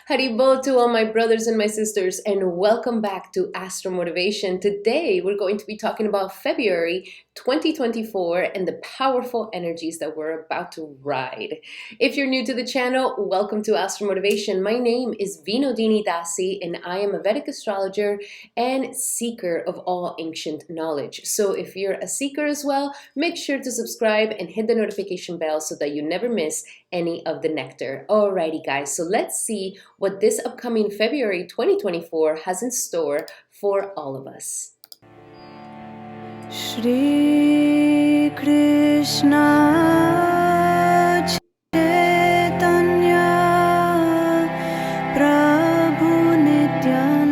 Haribo to all my brothers and my sisters, and welcome back to Astral Motivation. Today, we're going to be talking about February 2024 and the powerful energies that we're about to ride. If you're new to the channel, welcome to Astral Motivation. My name is Vinodini Dasi, and I am a Vedic astrologer and seeker of all ancient knowledge. So if you're a seeker as well, make sure to subscribe and hit the notification bell so that you never miss any of the nectar. Alrighty guys, so let's see what this upcoming February 2024 has in store for all of us. Shri Krishna Chaitanya Prabhu Nityananda.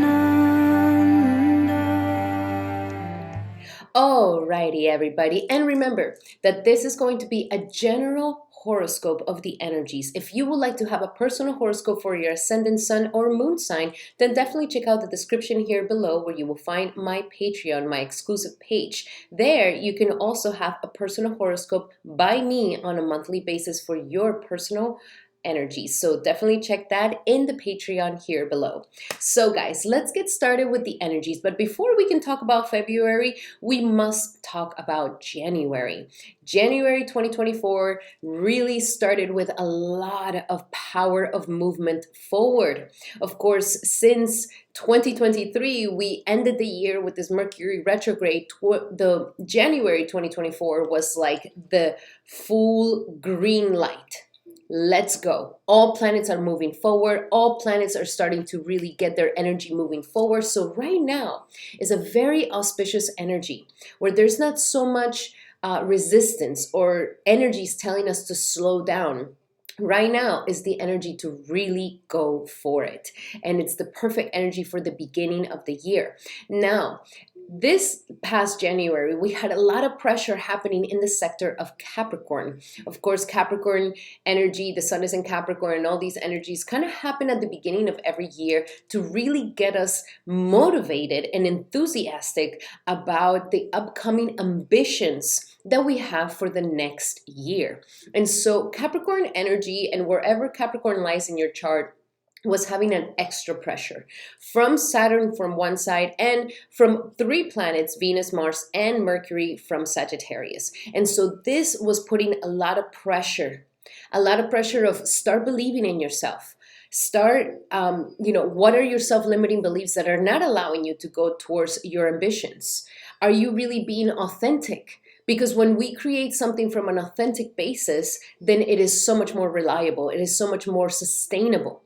Alrighty everybody, and remember that this is going to be a general horoscope of the energies. If you would like to have a personal horoscope for your ascendant sun or moon sign, then definitely check out the description here below where you will find my Patreon, my exclusive page. There you can also have a personal horoscope by me on a monthly basis for your personal energy. So definitely check that in the Patreon here below. So guys, let's get started with the energies. But before we can talk about February, we must talk about January. January 2024 really started with a lot of power of movement forward. Of course, since 2023, we ended the year with this Mercury retrograde. The January 2024 was like the full green light. Let's go. All planets are moving forward. All planets are starting to really get their energy moving forward. So right now is a very auspicious energy where there's not so much resistance or energies telling us to slow down. Right now is the energy to really go for it. And it's the perfect energy for the beginning of the year. Now, this past January, we had a lot of pressure happening in the sector of Capricorn. Of course, Capricorn energy, the sun is in Capricorn, and all these energies kind of happen at the beginning of every year to really get us motivated and enthusiastic about the upcoming ambitions that we have for the next year. And so Capricorn energy, and wherever Capricorn lies in your chart, was having an extra pressure from Saturn from one side and from three planets, Venus, Mars, and Mercury from Sagittarius. And so this was putting a lot of pressure of start believing in yourself. Start, what are your self-limiting beliefs that are not allowing you to go towards your ambitions? Are you really being authentic? Because when we create something from an authentic basis, then it is so much more reliable. It is so much more sustainable.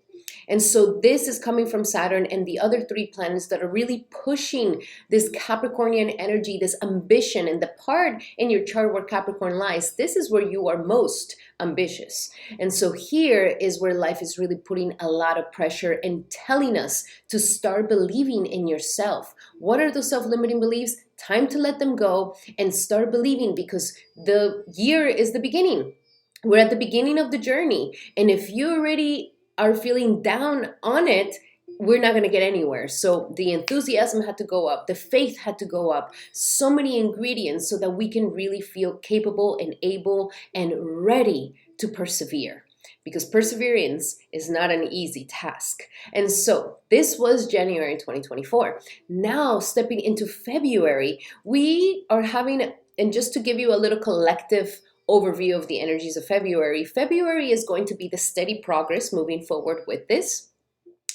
And so this is coming from Saturn and the other three planets that are really pushing this Capricornian energy, this ambition, and the part in your chart where Capricorn lies, this is where you are most ambitious. And so here is where life is really putting a lot of pressure and telling us to start believing in yourself. What are those self-limiting beliefs? Time to let them go and start believing, because the year is the beginning. We're at the beginning of the journey. And if you already are feeling down on it, we're not going to get anywhere. So the enthusiasm had to go up, the faith had to go up, so many ingredients so that we can really feel capable and able and ready to persevere, because perseverance is not an easy task. And so this was January 2024. Now stepping into February, we are having, and just to give you a little collective overview of the energies of February. February is going to be the steady progress moving forward with this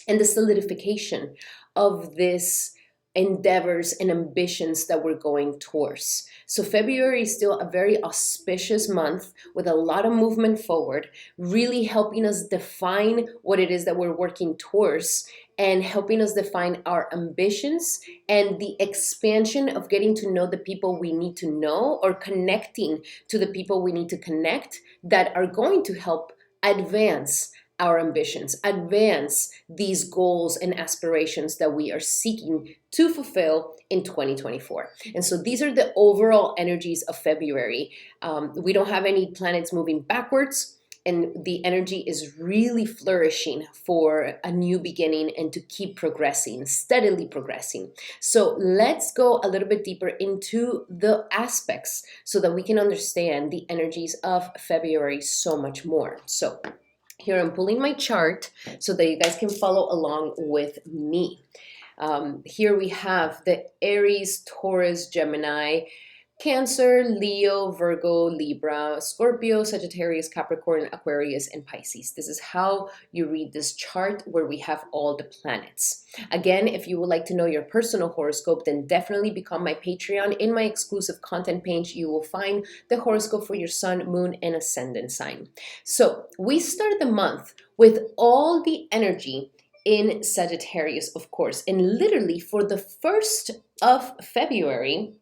and the solidification of this endeavors and ambitions that we're going towards. So February is still a very auspicious month with a lot of movement forward, really helping us define what it is that we're working towards and helping us define our ambitions and the expansion of getting to know the people we need to know, or connecting to the people we need to connect, that are going to help advance our ambitions, advance these goals and aspirations that we are seeking to fulfill in 2024. And so these are the overall energies of February. We don't have any planets moving backwards, and the energy is really flourishing for a new beginning and to keep progressing, steadily progressing. So let's go a little bit deeper into the aspects so that we can understand the energies of February so much more. So Here I'm pulling my chart so that you guys can follow along with me. Here we have the Aries, Taurus, Gemini, Cancer, Leo, Virgo, Libra, Scorpio, Sagittarius, Capricorn, Aquarius, and Pisces. This is how you read this chart where we have all the planets. Again, if you would like to know your personal horoscope, then definitely become my Patreon. In my exclusive content page, you will find the horoscope for your sun, moon, and ascendant sign. So we start the month with all the energy in Sagittarius, of course, and literally for the 1st of February,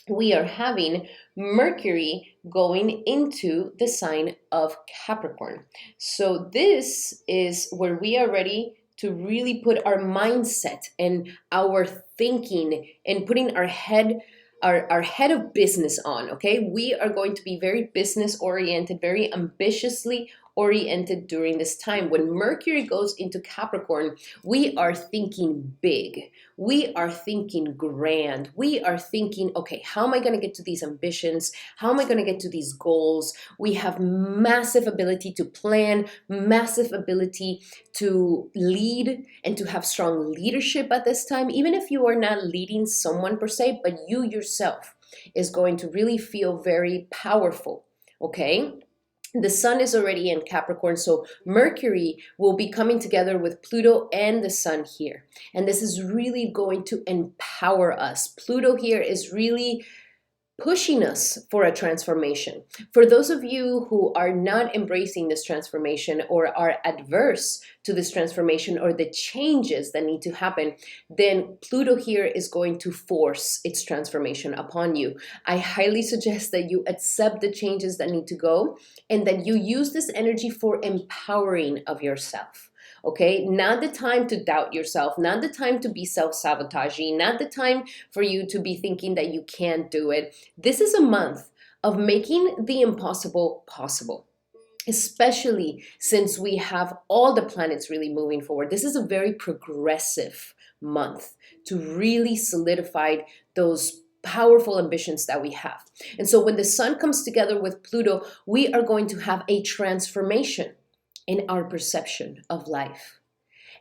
we are having Mercury going into the sign of Capricorn. So this is where we are ready to really put our mindset and our thinking and putting our head of business on. Okay, we are going to be very business oriented, very ambitiously oriented during this time. When Mercury goes into Capricorn, we are thinking big. We are thinking grand. We are thinking, okay, how am I going to get to these ambitions? How am I going to get to these goals? We have massive ability to plan, massive ability to lead and to have strong leadership at this time. Even if you are not leading someone per se, but you yourself is going to really feel very powerful, okay? The sun is already in Capricorn, so Mercury will be coming together with Pluto and the sun here. And this is really going to empower us. Pluto here is really pushing us for a transformation. For those of you who are not embracing this transformation or are adverse to this transformation or the changes that need to happen, then Pluto here is going to force its transformation upon you. I highly suggest that you accept the changes that need to go and that you use this energy for empowering of yourself. Okay, not the time to doubt yourself, not the time to be self-sabotaging, not the time for you to be thinking that you can't do it. This is a month of making the impossible possible, especially since we have all the planets really moving forward. This is a very progressive month to really solidify those powerful ambitions that we have. And so when the sun comes together with Pluto, we are going to have a transformation in our perception of life.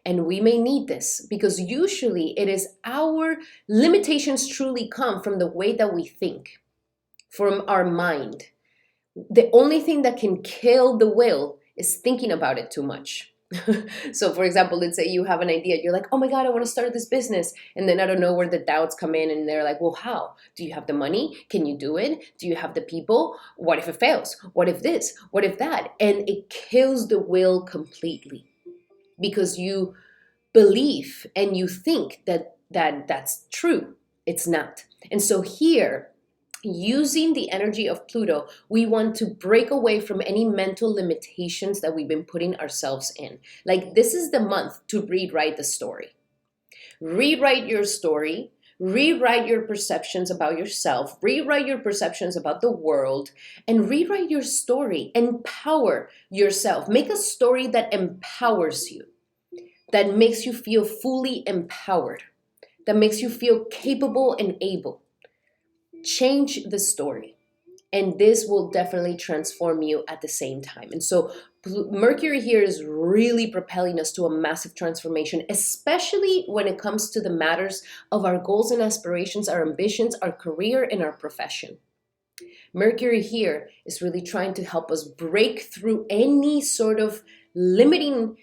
And we may need this because usually it is our limitations truly come from the way that we think, from our mind. The only thing that can kill the will is thinking about it too much. So for example, let's say you have an idea, you're like, oh my God, I want to start this business. And then I don't know where the doubts come in and they're like, well, how? Do you have the money? Can you do it? Do you have the people? What if it fails? What if this? What if that? And it kills the will completely because you believe and you think that's true. It's not. And so here, using the energy of Pluto, we want to break away from any mental limitations that we've been putting ourselves in. Like this is the month to rewrite the story. Rewrite your story, rewrite your perceptions about yourself, rewrite your perceptions about the world, and rewrite your story. Empower yourself. Make a story that empowers you, that makes you feel fully empowered, that makes you feel capable and able. Change the story, and this will definitely transform you at the same time. And so Mercury here is really propelling us to a massive transformation, especially when it comes to the matters of our goals and aspirations, our ambitions, our career, and our profession. Mercury here is really trying to help us break through any sort of limiting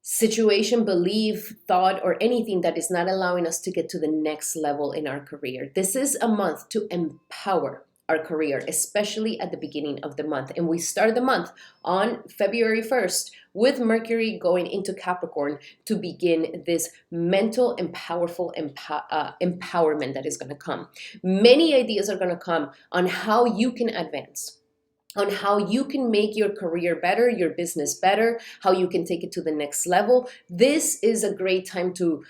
situation, belief, thought, or anything that is not allowing us to get to the next level in our career. This is a month to empower our career, especially at the beginning of the month. And we start the month on February 1st with Mercury going into Capricorn to begin this mental and powerful empowerment that is going to come. Many ideas are going to come on how you can advance, on how you can make your career better, your business better, how you can take it to the next level. This is a great time to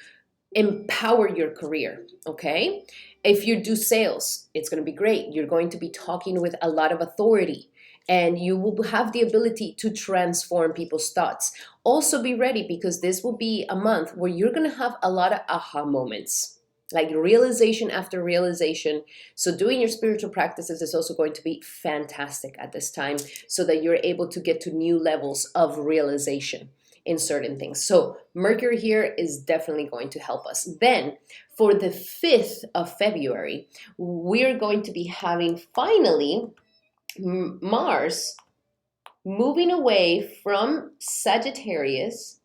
empower your career, okay? If you do sales, it's going to be great. You're going to be talking with a lot of authority and you will have the ability to transform people's thoughts. Also be ready because this will be a month where you're going to have a lot of aha moments. like realization after realization. So doing your spiritual practices is also going to be fantastic at this time, so that you're able to get to new levels of realization in certain things. So Mercury here is definitely going to help us. Then for the 5th of February, we're going to be having finally Mars moving away from Sagittarius,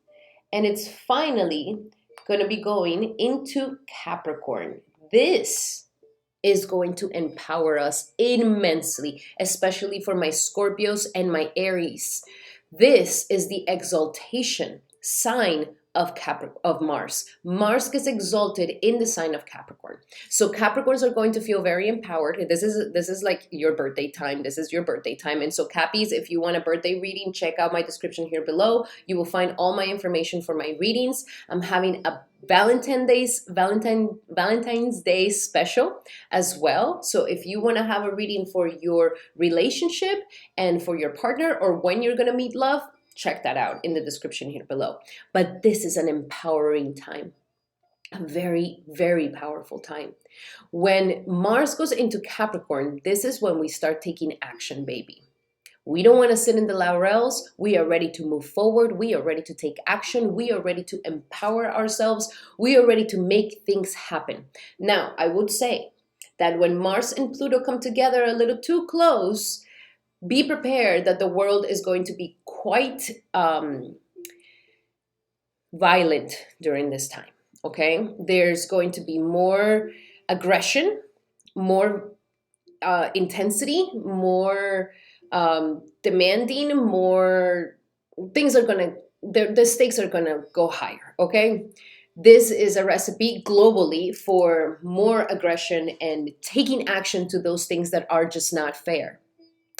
and it's finally going to be going into Capricorn. This is going to empower us immensely, especially for my Scorpios and my Aries. This is the exaltation sign of Mars. Mars gets exalted in the sign of Capricorn. So Capricorns are going to feel very empowered. This is like your birthday time. This is your birthday time. And so Cappies, if you want a birthday reading, check out my description here below. You will find all my information for my readings. I'm having a Valentine's Day special as well. So if you want to have a reading for your relationship and for your partner, or when you're going to meet love, check that out in the description here below. But this is an empowering time, a very, very powerful time. When Mars goes into Capricorn, this is when we start taking action, baby. We don't want to sit in the laurels. We are ready to move forward. We are ready to take action. We are ready to empower ourselves. We are ready to make things happen. Now, I would say that when Mars and Pluto come together a little too close, be prepared that the world is going to be quite violent during this time, okay? There's going to be more aggression, more intensity, more demanding, more things are gonna, the stakes are gonna go higher, okay? This is a recipe globally for more aggression and taking action to those things that are just not fair.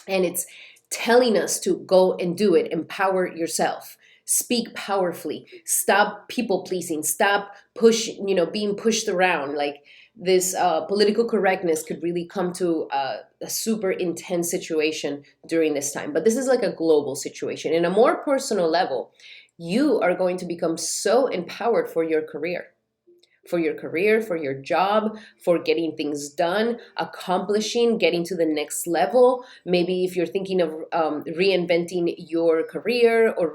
And it's telling us to go and do it. Empower yourself. Speak powerfully. Stop people pleasing. Stop being pushed around. Like this political correctness could really come to a super intense situation during this time. But this is like a global situation. In a more personal level, you are going to become so empowered for your career, for your job, for getting things done, accomplishing, getting to the next level. Maybe if you're thinking of reinventing your career, or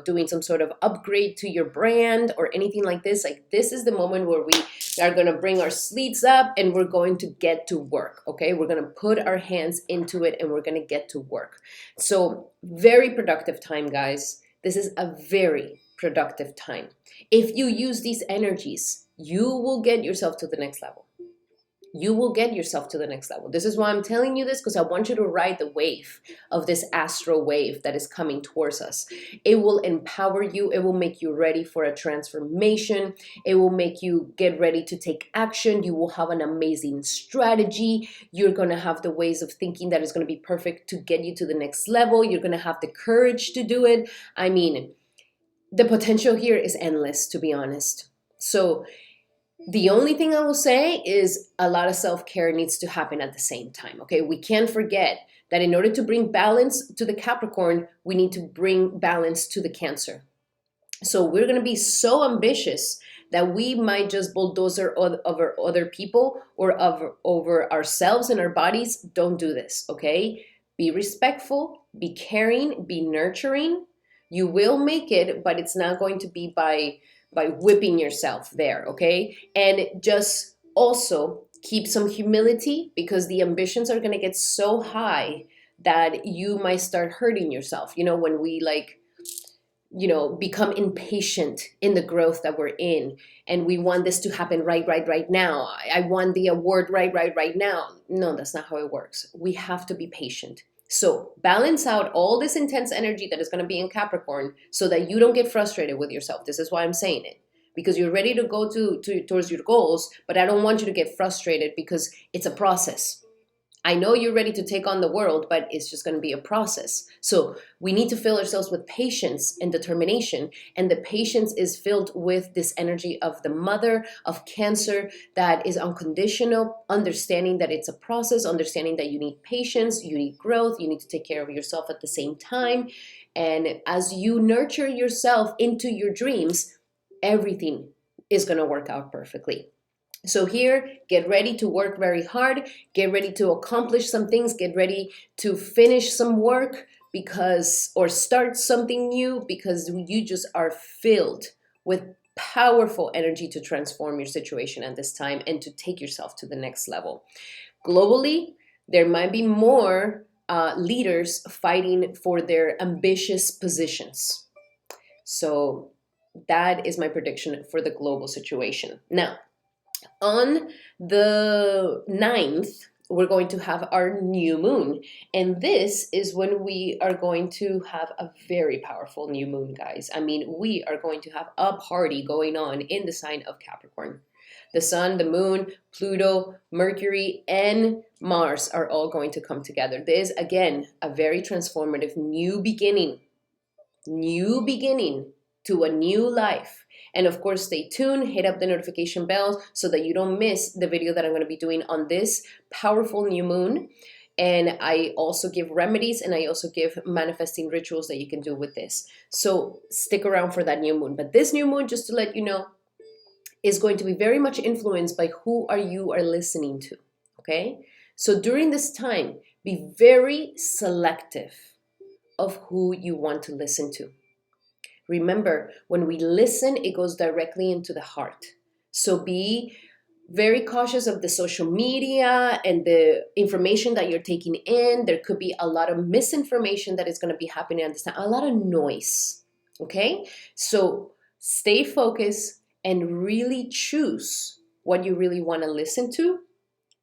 doing some sort of upgrade to your brand or anything like this is the moment where we are going to bring our sleeves up and we're going to get to work, okay? We're going to put our hands into it and we're going to get to work. So very productive time, guys. This is a very productive time. If you use these energies, you will get yourself to the next level. You will get yourself to the next level. This is why I'm telling you this, because I want you to ride the wave of this astral wave that is coming towards us. It will empower you. It will make you ready for a transformation. It will make you get ready to take action. You will have an amazing strategy. You're going to have the ways of thinking that is going to be perfect to get you to the next level. You're going to have the courage to do it. I mean, the potential here is endless, to be honest. So the only thing I will say is a lot of self-care needs to happen at the same time, okay? We can't forget that in order to bring balance to the Capricorn, we need to bring balance to the Cancer. So we're going to be so ambitious that we might just bulldozer over other people or over ourselves and our bodies. Don't do this, okay? Be respectful, be caring, be nurturing. You will make it, but it's not going to be by whipping yourself there, okay? And just also keep some humility, because the ambitions are going to get so high that you might start hurting yourself. When we become impatient in the growth that we're in, and we want this to happen right now. I want the award right now. No, that's not how it works. We have to be patient. So balance out all this intense energy that is going to be in Capricorn so that you don't get frustrated with yourself. This is why I'm saying it, because you're ready to go towards your goals, but I don't want you to get frustrated because it's a process. I know you're ready to take on the world, but it's just going to be a process. So we need to fill ourselves with patience and determination. And the patience is filled with this energy of the mother of Cancer that is unconditional, understanding that it's a process, understanding that you need patience, you need growth, you need to take care of yourself at the same time. And as you nurture yourself into your dreams, everything is going to work out perfectly. So here, get ready to work very hard, get ready to accomplish some things, get ready to finish some work or start something new, because you just are filled with powerful energy to transform your situation at this time and to take yourself to the next level. Globally, there might be more leaders fighting for their ambitious positions. So that is my prediction for the global situation. Now, on the 9th, we're going to have our new moon. And this is when we are going to have a very powerful new moon, guys. I mean, we are going to have a party going on in the sign of Capricorn. The sun, the moon, Pluto, Mercury, and Mars are all going to come together. This is, again, a very transformative new beginning to a new life. And of course, stay tuned, hit up the notification bell so that you don't miss the video that I'm going to be doing on this powerful new moon. And I also give remedies, and I also give manifesting rituals that you can do with this. So stick around for that new moon. But this new moon, just to let you know, is going to be very much influenced by who you are listening to, okay? So during this time, be very selective of who you want to listen to. Remember, when we listen, it goes directly into the heart. So be very cautious of the social media and the information that you're taking in. There could be a lot of misinformation that is going to be happening at this time, a lot of noise, okay? So stay focused and really choose what you really want to listen to,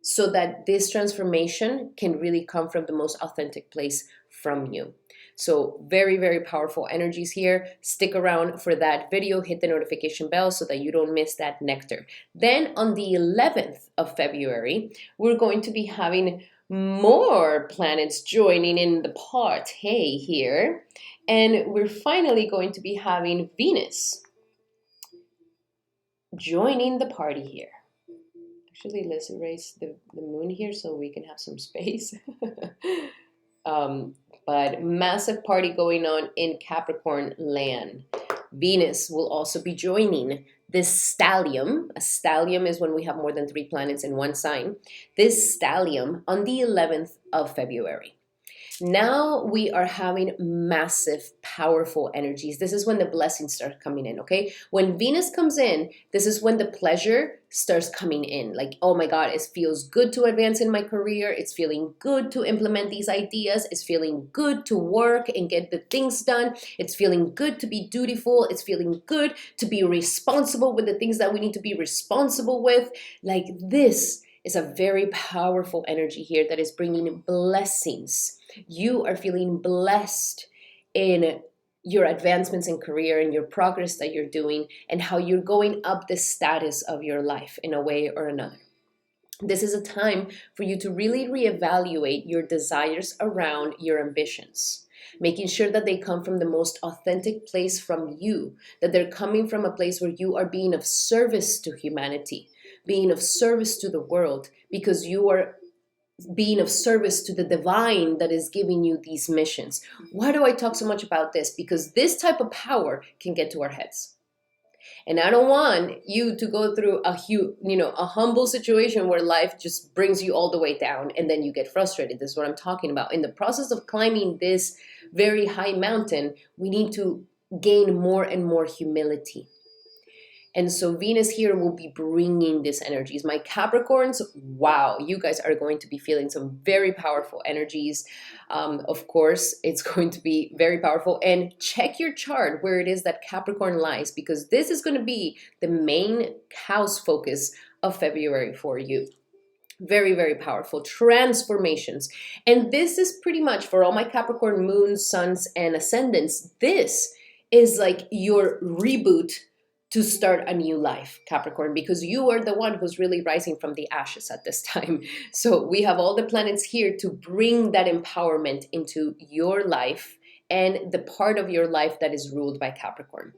so that this transformation can really come from the most authentic place from you. So very, very powerful energies here. Stick around for that video. Hit the notification bell so that you don't miss that nectar. Then on the 11th of February, we're going to be having more planets joining in the party here. And we're finally going to be having Venus joining the party here. Actually, let's erase the moon here so we can have some space. But massive party going on in Capricorn land. Venus will also be joining this stellium. A stellium is when we have more than 3 planets in one sign. This stellium on the 11th of February. Now we are having massive, powerful energies. This is when the blessings start coming in, okay? When Venus comes in, this is when the pleasure starts coming in. Like, oh my God, it feels good to advance in my career. It's feeling good to implement these ideas. It's feeling good to work and get the things done. It's feeling good to be dutiful. It's feeling good to be responsible with the things that we need to be responsible with. Like, this is a very powerful energy here that is bringing blessings. You are feeling blessed in your advancements in career and your progress that you're doing and how you're going up the status of your life in a way or another. This is a time for you to really reevaluate your desires around your ambitions, making sure that they come from the most authentic place from you, that they're coming from a place where you are being of service to humanity, being of service to the world, because you are being of service to the divine that is giving you these missions. Why do I talk so much about this? Because this type of power can get to our heads. And I don't want you to go through a humble situation where life just brings you all the way down and then you get frustrated. This is what I'm talking about. In the process of climbing this very high mountain, we need to gain more and more humility. And so Venus here will be bringing these energies. My Capricorns, wow, you guys are going to be feeling some very powerful energies. Of course, it's going to be very powerful. And check your chart where it is that Capricorn lies, because this is going to be the main house focus of February for you. Very, very powerful transformations. And this is pretty much for all my Capricorn moons, suns, and ascendants. This is like your reboot to start a new life, Capricorn, because you are the one who's really rising from the ashes at this time. So we have all the planets here to bring that empowerment into your life and the part of your life that is ruled by Capricorn.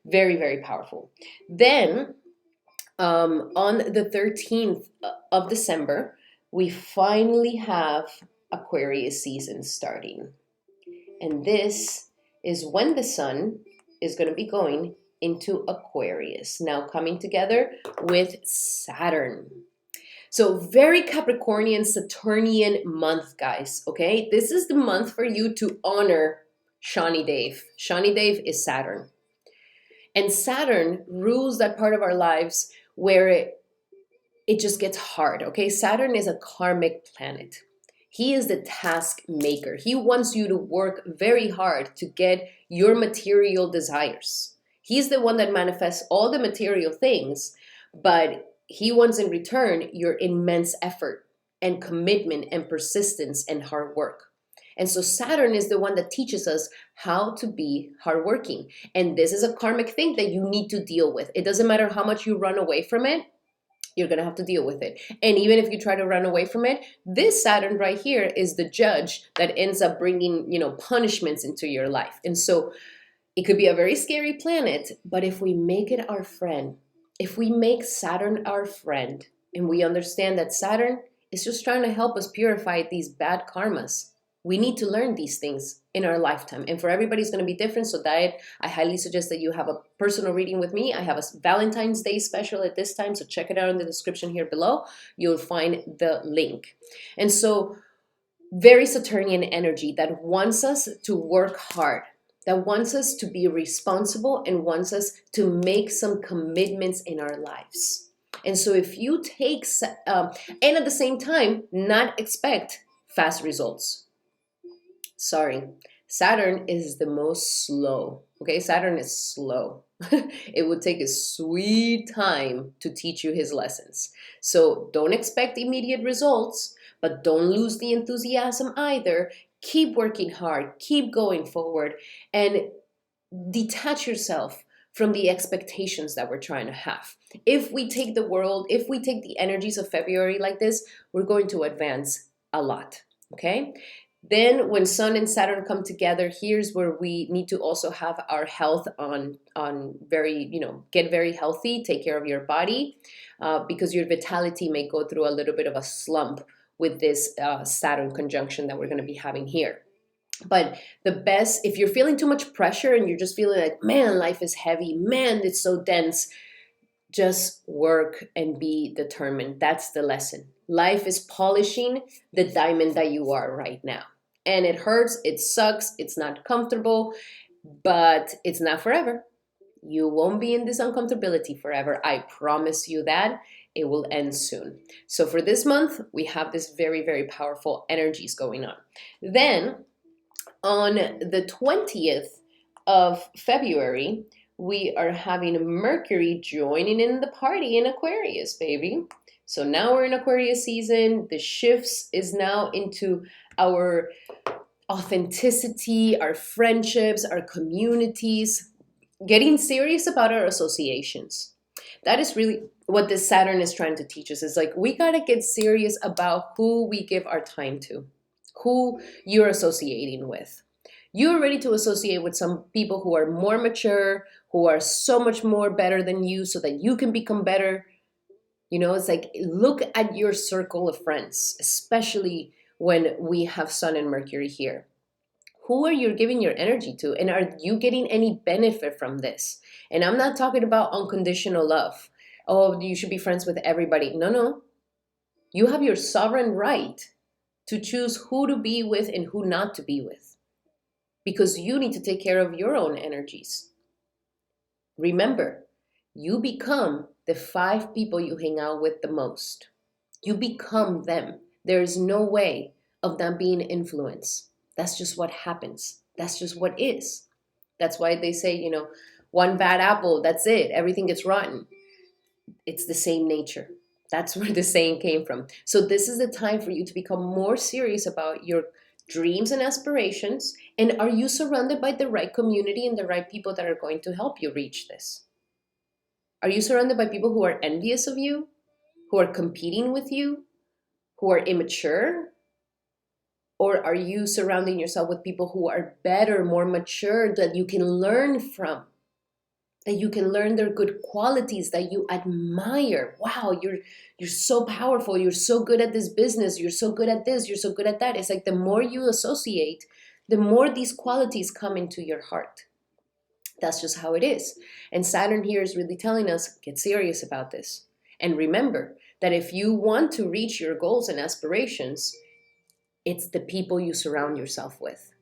Very, very powerful. Then on the 13th of December, we finally have Aquarius season starting. And this is when the sun is going to be going into Aquarius, now coming together with Saturn. So very Capricornian, Saturnian month, guys, okay? This is the month for you to honor Shani Dev. Shani Dev is Saturn. And Saturn rules that part of our lives where it just gets hard, okay? Saturn is a karmic planet. He is the task maker. He wants you to work very hard to get your material desires. He's the one that manifests all the material things, but he wants in return your immense effort and commitment and persistence and hard work. And so Saturn is the one that teaches us how to be hardworking. And this is a karmic thing that you need to deal with. It doesn't matter how much you run away from it, you're going to have to deal with it. And even if you try to run away from it, this Saturn right here is the judge that ends up bringing, punishments into your life. And so it could be a very scary planet, but if we make it our friend, if we make Saturn our friend, and we understand that Saturn is just trying to help us purify these bad karmas, we need to learn these things in our lifetime. And for everybody, it's going to be different. So I highly suggest that you have a personal reading with me. I have a Valentine's Day special at this time. So check it out in the description here below. You'll find the link. And so very Saturnian energy that wants us to work hard, that wants us to be responsible and wants us to make some commitments in our lives. And so if you take, and at the same time, not expect fast results. Sorry, Saturn is the most slow. Okay, Saturn is slow. It would take a sweet time to teach you his lessons. So don't expect immediate results, but don't lose the enthusiasm either. Keep working hard, keep going forward, and detach yourself from the expectations that we're trying to have. If we take the world, if we take the energies of February like this, we're going to advance a lot, okay? Then when Sun and Saturn come together, here's where we need to also have our health on very, get very healthy, take care of your body, because your vitality may go through a little bit of a slump with this Saturn conjunction that we're going to be having here. But the best, if you're feeling too much pressure and you're just feeling like, man, life is heavy, man, it's so dense, just work and be determined. That's the lesson. Life is polishing the diamond that you are right now. And it hurts, it sucks, it's not comfortable, but it's not forever. You won't be in this uncomfortability forever. I promise you that. It will end soon. So for this month, we have this very, very powerful energies going on. Then on the 20th of February, we are having Mercury joining in the party in Aquarius, baby. So now we're in Aquarius season. The shifts is now into our authenticity, our friendships, our communities, getting serious about our associations. That is really what this Saturn is trying to teach us. It's like we got to get serious about who we give our time to, who you're associating with. You're ready to associate with some people who are more mature, who are so much more better than you so that you can become better. It's like, look at your circle of friends, especially when we have Sun and Mercury here. Who are you giving your energy to? And are you getting any benefit from this? And I'm not talking about unconditional love. Oh, you should be friends with everybody. No. You have your sovereign right to choose who to be with and who not to be with, because you need to take care of your own energies. Remember, you become the 5 people you hang out with the most. You become them. There is no way of them being influenced. That's just what happens. That's just what is. That's why they say, one bad apple, that's it. Everything gets rotten. It's the same nature. That's where the saying came from. So this is the time for you to become more serious about your dreams and aspirations. And are you surrounded by the right community and the right people that are going to help you reach this? Are you surrounded by people who are envious of you, who are competing with you, who are immature? Or are you surrounding yourself with people who are better, more mature, that you can learn from, that you can learn their good qualities, that you admire? Wow, you're so powerful. You're so good at this business. You're so good at this. You're so good at that. It's like the more you associate, the more these qualities come into your heart. That's just how it is. And Saturn here is really telling us, get serious about this. And remember that if you want to reach your goals and aspirations, it's the people you surround yourself with.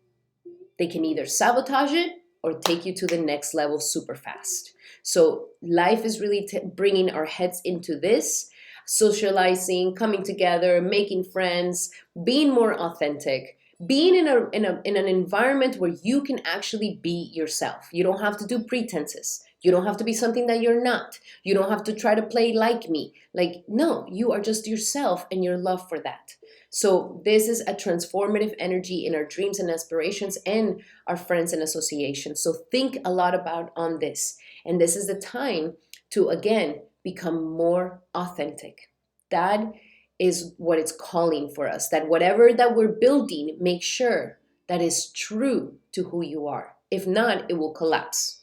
They can either sabotage it or take you to the next level super fast. So life is really bringing our heads into this, socializing, coming together, making friends, being more authentic, being in an environment where you can actually be yourself. You don't have to do pretenses. You don't have to be something that you're not. You don't have to try to play like me. Like, no, you are just yourself and your love for that. So this is a transformative energy in our dreams and aspirations and our friends and associations. So think a lot about on this. And this is the time to, again, become more authentic. That is what it's calling for us. That whatever that we're building, make sure that is true to who you are. If not, it will collapse.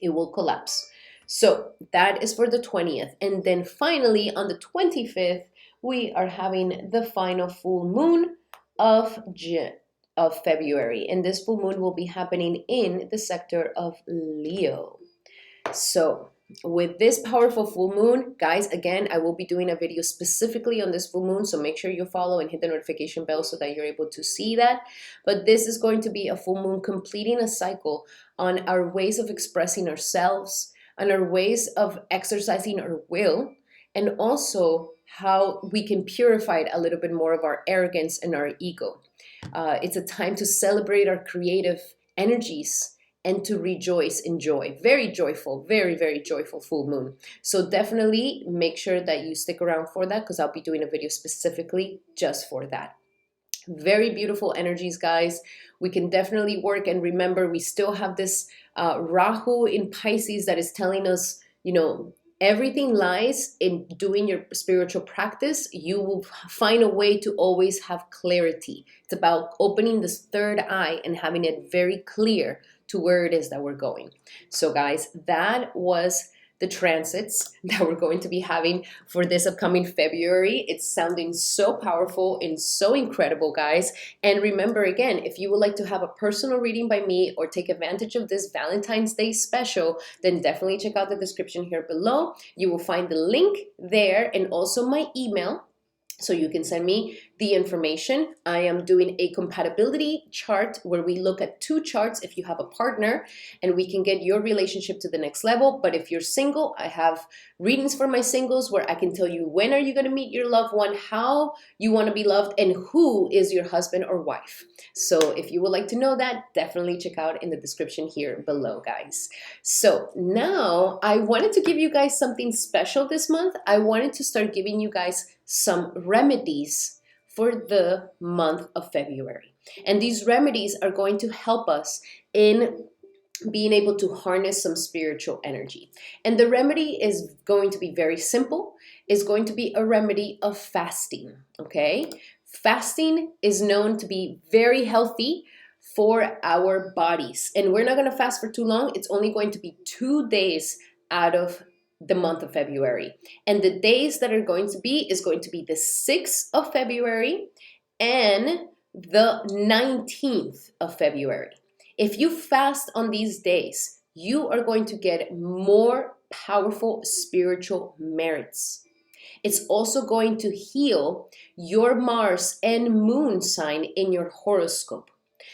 It will collapse. So that is for the 20th. And then finally on the 25th, we are having the final full moon of February. And this full moon will be happening in the sector of Leo. So with this powerful full moon, guys, again, I will be doing a video specifically on this full moon. So make sure you follow and hit the notification bell so that you're able to see that. But this is going to be a full moon completing a cycle on our ways of expressing ourselves, on our ways of exercising our will, and also how we can purify a little bit more of our arrogance and our ego. It's a time to celebrate our creative energies and to rejoice in joy. Very joyful, very, very joyful full moon. So definitely make sure that you stick around for that because I'll be doing a video specifically just for that. Very beautiful energies, guys. We can definitely work, and remember, we still have this Rahu in Pisces that is telling us, you know, everything lies in doing your spiritual practice. You will find a way to always have clarity. It's about opening this third eye and having it very clear to where it is that we're going. So guys, that was the transits that we're going to be having for this upcoming February. It's sounding so powerful and so incredible, guys. And remember, again, if you would like to have a personal reading by me or take advantage of this Valentine's Day special, then definitely check out the description here below. You will find the link there and also my email, so you can send me the information. I am doing a compatibility chart where we look at 2 charts if you have a partner, and we can get your relationship to the next level. But if you're single, I have readings for my singles where I can tell you when are you going to meet your loved one, how you want to be loved, and who is your husband or wife. So if you would like to know that, definitely check out in the description here below, guys. So now I wanted to give you guys something special this month. I wanted to start giving you guys some remedies for the month of February. And these remedies are going to help us in being able to harness some spiritual energy. And the remedy is going to be very simple. It's going to be a remedy of fasting, okay? Fasting is known to be very healthy for our bodies. And we're not going to fast for too long. It's only going to be 2 days out of the month of February. And the days that are going to be is going to be the 6th of February and the 19th of February. If you fast on these days, you are going to get more powerful spiritual merits. It's also going to heal your Mars and Moon sign in your horoscope.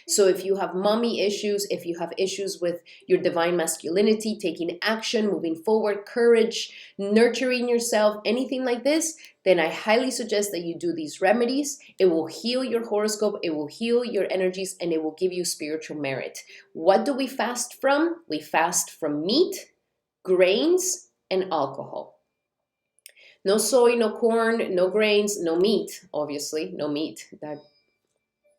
So if you have mommy issues, if you have issues with your divine masculinity, taking action, moving forward, courage, nurturing yourself, anything like this, then I highly suggest that you do these remedies. It will heal your horoscope, it will heal your energies, and it will give you spiritual merit. What do we fast from? We fast from meat, grains, and alcohol. No soy, no corn, no grains, no meat, obviously, no meat.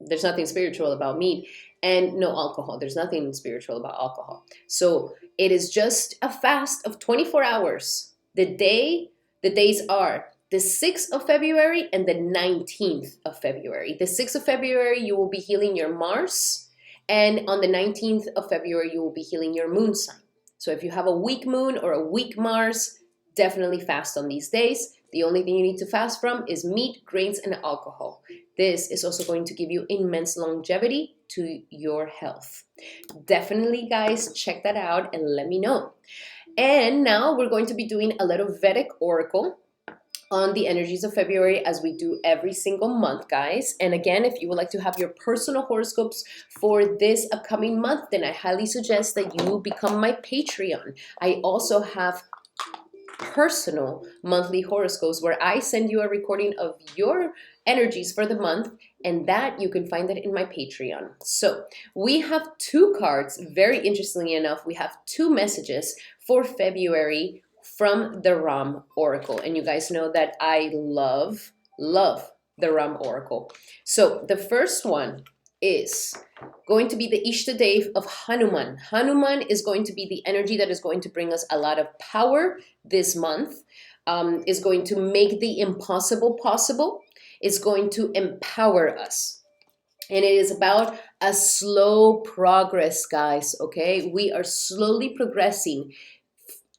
There's nothing spiritual about meat, and no alcohol. There's nothing spiritual about alcohol. So it is just a fast of 24 hours. The days are the 6th of February and the 19th of February. The 6th of February, you will be healing your Mars, and on the 19th of February, you will be healing your moon sign. So if you have a weak moon or a weak Mars, definitely fast on these days. The only thing you need to fast from is meat, grains, and alcohol. This is also going to give you immense longevity to your health. Definitely, guys, check that out and let me know. And now we're going to be doing a little Vedic Oracle on the energies of February, as we do every single month, guys. And again, if you would like to have your personal horoscopes for this upcoming month, then I highly suggest that you become my Patreon. I also have personal monthly horoscopes where I send you a recording of your energies for the month, and that you can find that in my Patreon. So we have two cards. Very interestingly enough, we have two messages for February from the Ram Oracle. And you guys know that I love the Ram Oracle. So the first one is going to be the Ishtadev of Hanuman. Hanuman is going to be the energy that is going to bring us a lot of power this month, is going to make the impossible possible, is going to empower us. And it is about a slow progress, guys, okay? We are slowly progressing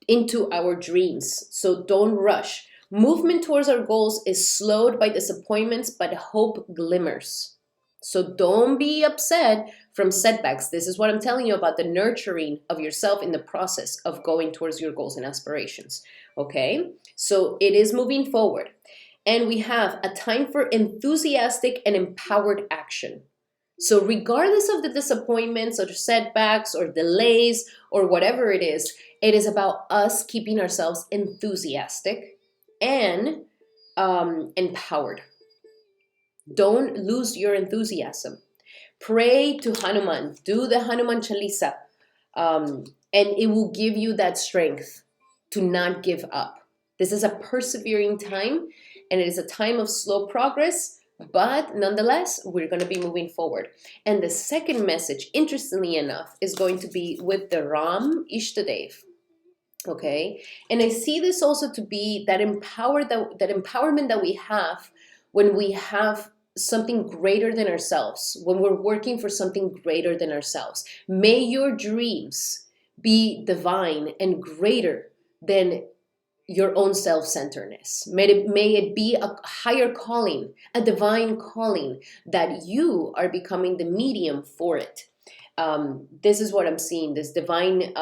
into our dreams, so don't rush. Movement towards our goals is slowed by disappointments, but hope glimmers. So don't be upset from setbacks. This is what I'm telling you about the nurturing of yourself in the process of going towards your goals and aspirations. Okay, so it is moving forward. And we have a time for enthusiastic and empowered action. So regardless of the disappointments or setbacks or delays or whatever it is about us keeping ourselves enthusiastic and empowered. Don't lose your enthusiasm. Pray to Hanuman. Do the Hanuman Chalisa. And it will give you that strength to not give up. This is a persevering time, and it is a time of slow progress, but nonetheless, we're going to be moving forward. And the second message, interestingly enough, is going to be with the Ram Ishtadev. Okay? And I see this also to be that empowerment that we have when we have something greater than ourselves, when we're working for something greater than ourselves. May your dreams be divine and greater than your own self-centeredness. May it be a higher calling, a divine calling, that you are becoming the medium for it. This is what I'm seeing. This divine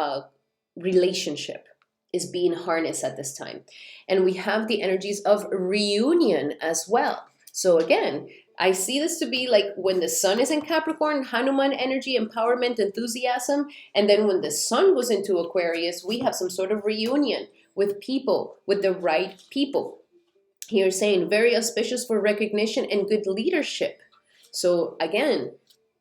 relationship is being harnessed at this time. And we have the energies of reunion as well. So again, I see this to be like when the sun is in Capricorn, Hanuman energy, empowerment, enthusiasm. And then when the sun goes into Aquarius, we have some sort of reunion with people, with the right people. Here saying very auspicious for recognition and good leadership. So again,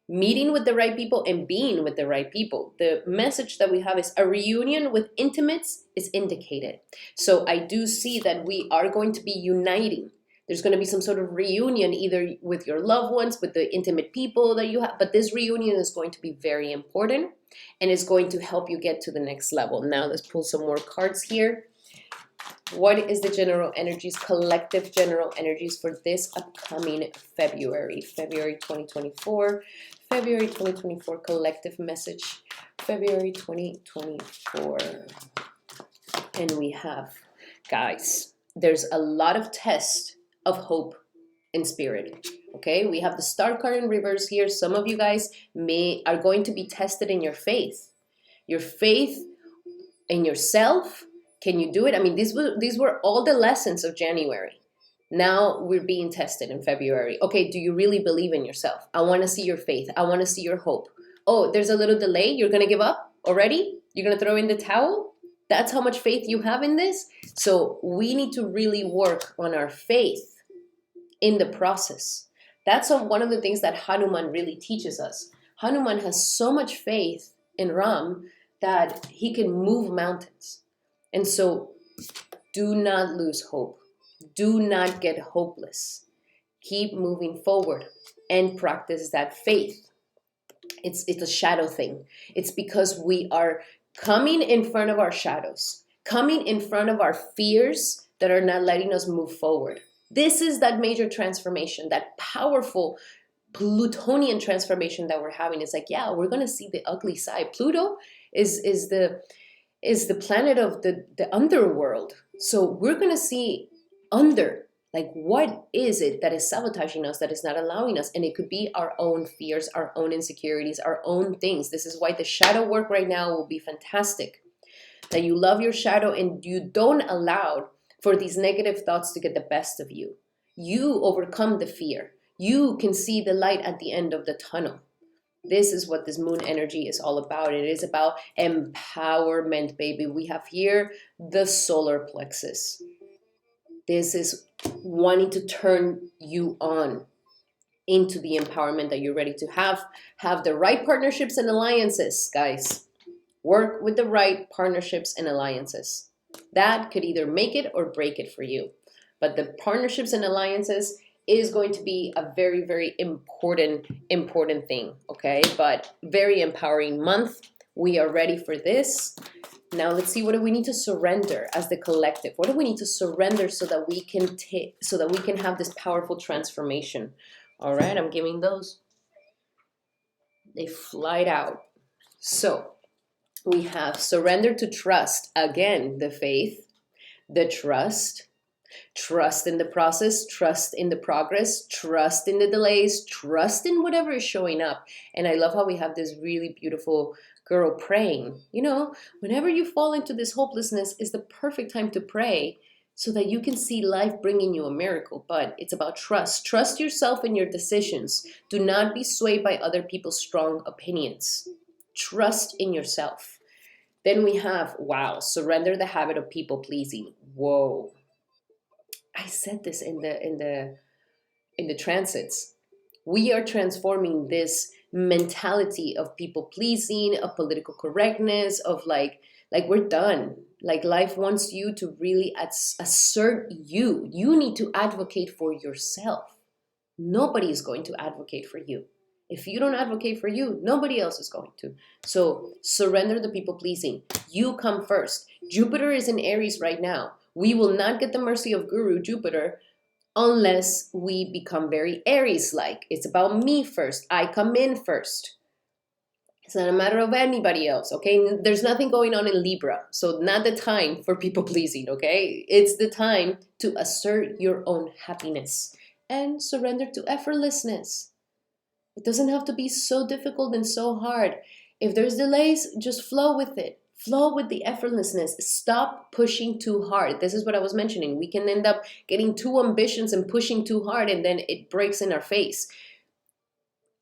meeting with the right people and being with the right people. The message that we have is a reunion with intimates is indicated. So I do see that we are going to be uniting. There's going to be some sort of reunion, either with your loved ones, with the intimate people that you have. But this reunion is going to be very important and is going to help you get to the next level. Now let's pull some more cards here. What is the general energies, collective general energies for this upcoming February? February 2024. February 2024 collective message. February 2024. And we have, guys, there's a lot of test of hope and spirit. Okay, we have the Star card in reverse here. Some of you guys are going to be tested in your faith in yourself. Can you do it? I mean, these were all the lessons of January. Now we're being tested in February. Okay, do you really believe in yourself? I want to see your faith. I want to see your hope. Oh, there's a little delay. You're going to give up already? You're going to throw in the towel? That's how much faith you have in this? So we need to really work on our faith in the process. That's one of the things that Hanuman really teaches us. Hanuman has so much faith in Ram that he can move mountains. And so do not lose hope. Do not get hopeless. Keep moving forward and practice that faith. It's a shadow thing. It's because we are coming in front of our shadows, coming in front of our fears that are not letting us move forward. This is that major transformation, that powerful Plutonian transformation that we're having. It's like, yeah, we're going to see the ugly side. Pluto is the planet of the underworld. So we're going to see under Like, what is it that is sabotaging us, that is not allowing us? And it could be our own fears, our own insecurities, our own things. This is why the shadow work right now will be fantastic. That you love your shadow and you don't allow for these negative thoughts to get the best of you. You overcome the fear. You can see the light at the end of the tunnel. This is what this moon energy is all about. It is about empowerment, baby. We have here the solar plexus. This is wanting to turn you on into the empowerment that you're ready to have. Have the right partnerships and alliances, guys. Work with the right partnerships and alliances. That could either make it or break it for you. But the partnerships and alliances is going to be a very, very important thing, okay? But very empowering month. We are ready for this. Now let's see, what do we need to surrender as the collective? What do we need to surrender so that we can have this powerful transformation? All right, I'm giving those. They flied out. So we have surrender to trust. Again, the faith, the trust in the process, trust in the progress, trust in the delays, trust in whatever is showing up. And I love how we have this really beautiful girl praying. You know, whenever you fall into this hopelessness is the perfect time to pray so that you can see life bringing you a miracle. But it's about trust. Trust yourself and your decisions. Do not be swayed by other people's strong opinions. Trust in yourself. Then we have, wow, surrender the habit of people pleasing. Whoa. I said this in the transits. We are transforming this mentality of people pleasing, of political correctness, of like we're done. Like life wants you to really assert you. You need to advocate for yourself. Nobody is going to advocate for you. If you don't advocate for you, nobody else is going to. So surrender the people pleasing. You come first. Jupiter is in Aries right now. We will not get the mercy of Guru Jupiter unless we become very Aries-like. It's about me first. I come in first. It's not a matter of anybody else, okay? There's nothing going on in Libra, so not the time for people pleasing, okay? It's the time to assert your own happiness and surrender to effortlessness. It doesn't have to be so difficult and so hard. If there's delays, just flow with it. Flow with the effortlessness. Stop pushing too hard. This is what I was mentioning. We can end up getting too ambitious and pushing too hard, and then it breaks in our face.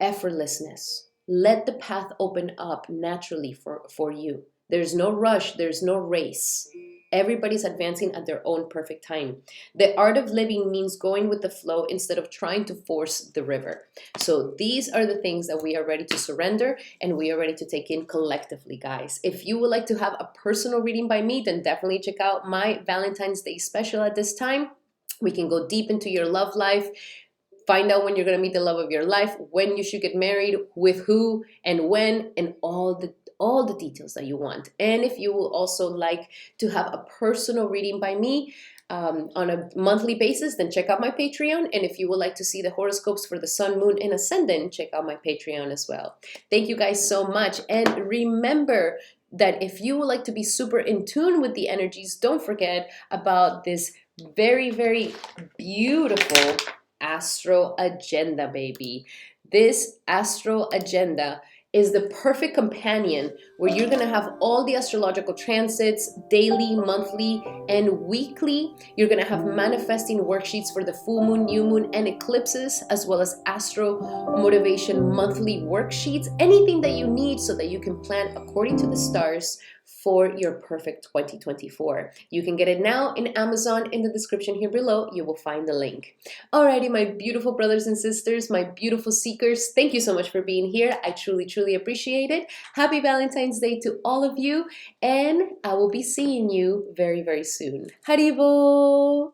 Effortlessness. Let the path open up naturally for you. There's no rush. There's no race. Everybody's advancing at their own perfect time. The art of living means going with the flow instead of trying to force the river. So these are the things that we are ready to surrender and we are ready to take in collectively, guys. If you would like to have a personal reading by me, then definitely check out my Valentine's Day special at this time. We can go deep into your love life. Find out when you're going to meet the love of your life, when you should get married, with who, and when, and all the details that you want. And if you will also like to have a personal reading by me on a monthly basis, then check out my Patreon. And if you would like to see the horoscopes for the sun, moon, and ascendant, check out my Patreon as well. Thank you guys so much. And remember that if you would like to be super in tune with the energies, don't forget about this very, very beautiful astro agenda, baby. This astro agenda is the perfect companion where you're going to have all the astrological transits daily, monthly, and weekly. You're going to have manifesting worksheets for the full moon, new moon, and eclipses, as well as Astral Motivation monthly worksheets. Anything that you need so that you can plan according to the stars for your perfect 2024. You can get it now in Amazon. In the description here below, you will find the link. Alrighty, my beautiful brothers and sisters, my beautiful seekers, thank you so much for being here. I truly, truly appreciate it. Happy Valentine's Day to all of you, and I will be seeing you very, very soon. Haribo!